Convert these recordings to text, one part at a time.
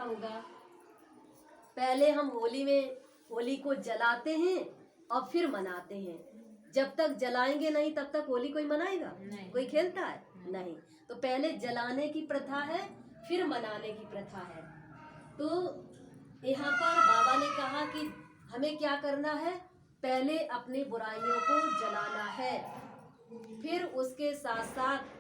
होगा। पहले हम होली में होली को जलाते हैं और फिर मनाते हैं। जब तक जलाएंगे नहीं तब तक होली कोई मनाएगा? नहीं। कोई खेलता है? नहीं। तो पहले जलाने की प्रथा है, फिर मनाने की प्रथा है। तो यहाँ पर बाबा ने कहा कि हमें क्या करना है, पहले अपनी बुराइयों को जलाना है, फिर उसके साथ साथ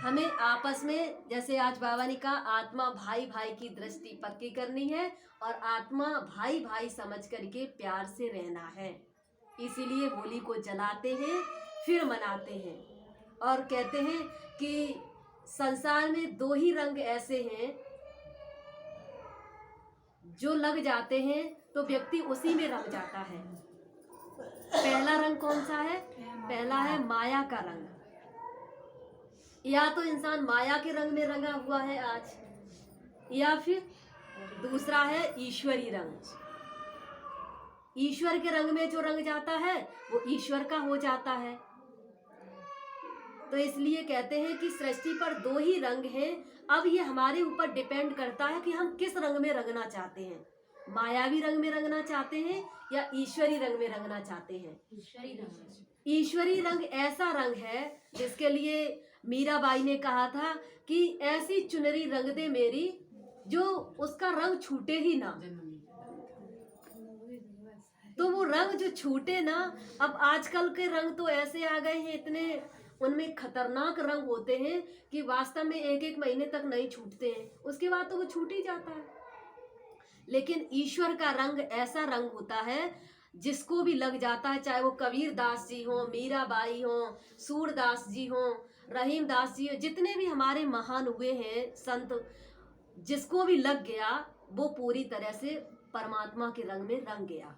हमें आपस में, जैसे आज बाबा ने कहा, आत्मा भाई भाई की दृष्टि पक्की करनी है और आत्मा भाई भाई समझ करके प्यार से रहना है। इसीलिए होली को जलाते हैं फिर मनाते हैं। और कहते हैं कि संसार में दो ही रंग ऐसे हैं जो लग जाते हैं तो व्यक्ति उसी में रंग जाता है। पहला रंग कौन सा है? पहला है माया का रंग। या तो इंसान माया के रंग में रंगा हुआ है आज, या फिर दूसरा है ईश्वरी रंग। ईश्वर के रंग में जो रंग जाता है वो ईश्वर का हो जाता है। तो इसलिए कहते हैं कि सृष्टि पर दो ही रंग हैं। अब ये हमारे ऊपर डिपेंड करता है कि हम किस रंग में रंगना चाहते हैं। मायावी रंग में रंगना चाहते हैं या ईश्वरी रंग में रंगना चाहते हैं? ईश्वरी रंग। ईश्वरी रंग ऐसा रंग है जिसके लिए मीराबाई ने कहा था कि ऐसी चुनरी रंग दे मेरी जो उसका रंग छूटे ही ना। तो वो रंग जो छूटे ना, अब आजकल के रंग तो ऐसे आ गए हैं, इतने उनमें खतरनाक रंग होते हैं कि वास्तव में एक एक महीने तक नहीं छूटते हैं, उसके बाद तो वो छूट ही जाता है। लेकिन ईश्वर का रंग ऐसा रंग होता है जिसको भी लग जाता है, चाहे वो कबीर दास जी हों, मीराबाई हों, सूरदास जी हों, रहीम दास जी हों, जितने भी हमारे महान हुए हैं संत, जिसको भी लग गया वो पूरी तरह से परमात्मा के रंग में रंग गया।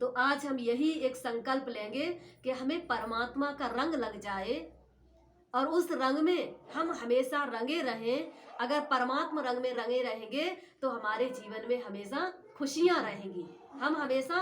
तो आज हम यही एक संकल्प लेंगे कि हमें परमात्मा का रंग लग जाए और उस रंग में हम हमेशा रंगे रहें। अगर परमात्मा रंग में रंगे रहेंगे तो हमारे जीवन में हमेशा खुशियां रहेंगी, हम हमेशा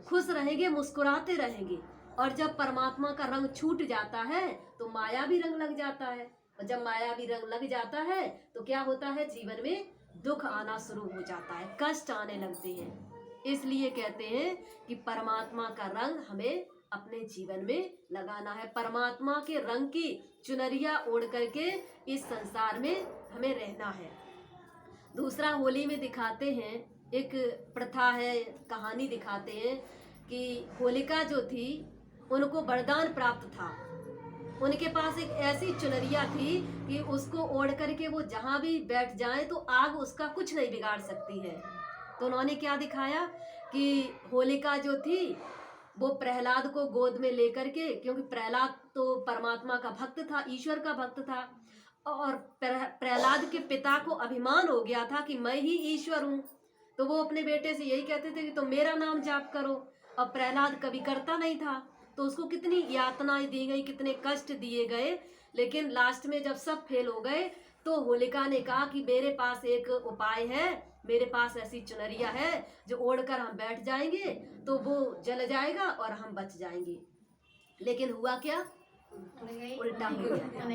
खुश रहेंगे, मुस्कुराते रहेंगे। और जब परमात्मा का रंग छूट जाता है तो माया भी रंग लग जाता है, और जब माया भी रंग लग जाता है तो क्या होता है, जीवन में दुख आना शुरू हो जाता है, कष्ट आने लगते हैं। इसलिए कहते हैं कि परमात्मा का रंग हमें अपने जीवन में लगाना है। परमात्मा के रंग की चुनरिया ओढ़ करके इस संसार में हमें रहना है। दूसरा होली में दिखाते हैं, एक प्रथा है, कहानी दिखाते हैं कि होलिका जो थी उनको वरदान प्राप्त था। उनके पास एक ऐसी चुनरिया थी कि उसको ओढ़ करके वो जहां भी बैठ जाए तो आग उसका कुछ नहीं बिगाड़ सकती है। तो उन्होंने क्या दिखाया कि होलिका जो थी वो प्रहलाद को गोद में लेकर के, क्योंकि प्रहलाद तो परमात्मा का भक्त था, ईश्वर का भक्त था, और प्रहलाद के पिता को अभिमान हो गया था कि मैं ही ईश्वर हूँ। तो वो अपने बेटे से यही कहते थे कि तुम मेरा नाम जाप करो, और प्रहलाद कभी करता नहीं था। तो उसको कितनी यातनाएं दी गई, कितने कष्ट दिए गए। लेकिन लास्ट में जब सब फेल हो गए तो होलिका ने कहा कि मेरे पास एक उपाय है, मेरे पास ऐसी चुनरिया है जो ओढ़कर हम बैठ जाएंगे तो वो जल जाएगा और हम बच जाएंगे। लेकिन हुआ क्या, उल्टा हो गया।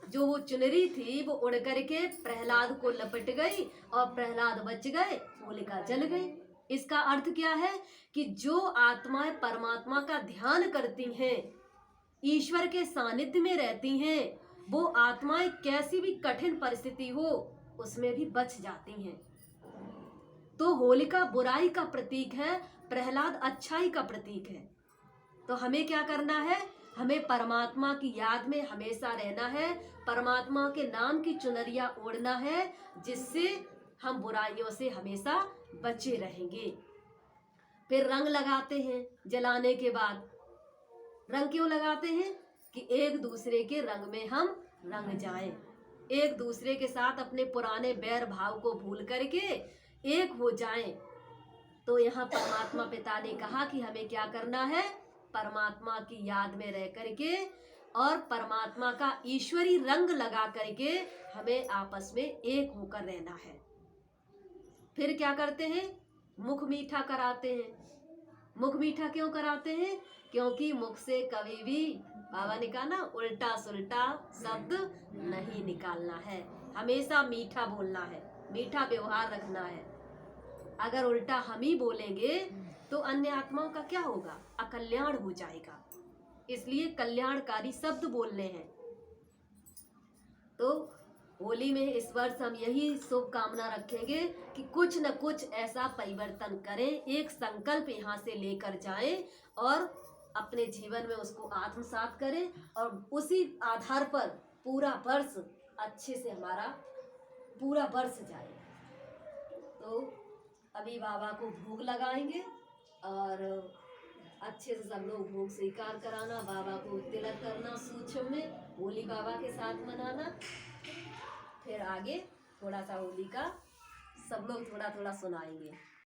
जो वो चुनरी थी वो उड़ करके प्रहलाद को लपट गई और प्रहलाद बच गए, होलिका जल गई। इसका अर्थ क्या है कि जो आत्माएं परमात्मा का ध्यान करती हैं, ईश्वर के सानिध्य में रहती हैं, वो आत्माएं कैसी भी कठिन परिस्थिति हो उसमें भी बच जाती हैं। तो होलिका बुराई का प्रतीक है, प्रहलाद अच्छाई का प्रतीक है। तो हमें क्या करना है, हमें परमात्मा की याद में हमेशा रहना है, परमात्मा के नाम की चुनरिया ओढ़ना है, जिससे हम बुराइयों से हमेशा बचे रहेंगे। फिर रंग लगाते हैं, जलाने के बाद रंग क्यों लगाते हैं कि एक दूसरे के रंग में हम रंग जाएं, एक दूसरे के साथ अपने पुराने बैर भाव को भूल करके एक हो जाएं। तो यहाँ परमात्मा पिता ने कहा कि हमें क्या करना है, परमात्मा की याद में रह करके और परमात्मा का ईश्वरी रंग लगा करके हमें आपस में एक होकर रहना है। फिर क्या करते हैं, मुख मीठा कराते हैं। मुख मीठा क्यों कराते हैं? क्योंकि मुख से कभी भी, बाबा ने कहा ना, उल्टा सुल्टा शब्द नहीं निकालना है, हमेशा मीठा बोलना है, मीठा व्यवहार रखना है। अगर उल्टा हम ही बोलेंगे तो अन्य आत्माओं का क्या होगा? अकल्याण हो जाएगा। इसलिए कल्याणकारी शब्द बोलने हैं। तो होली में इस वर्ष हम यही शुभकामना रखेंगे कि कुछ न कुछ ऐसा परिवर्तन करें, एक संकल्प यहाँ से लेकर जाएं और अपने जीवन में उसको आत्मसात करें और उसी आधार पर पूरा वर्ष अच्छे से हमारा पूरा वर्ष जाए। तो अभी बाबा को भोग लगाएंगे और अच्छे से सब लोग भोग स्वीकार कराना, बाबा को तिलक करना, सूक्ष्म में होली बाबा के साथ मनाना। फिर आगे थोड़ा सा होली का सब लोग थोड़ा थोड़ा सुनाएंगे।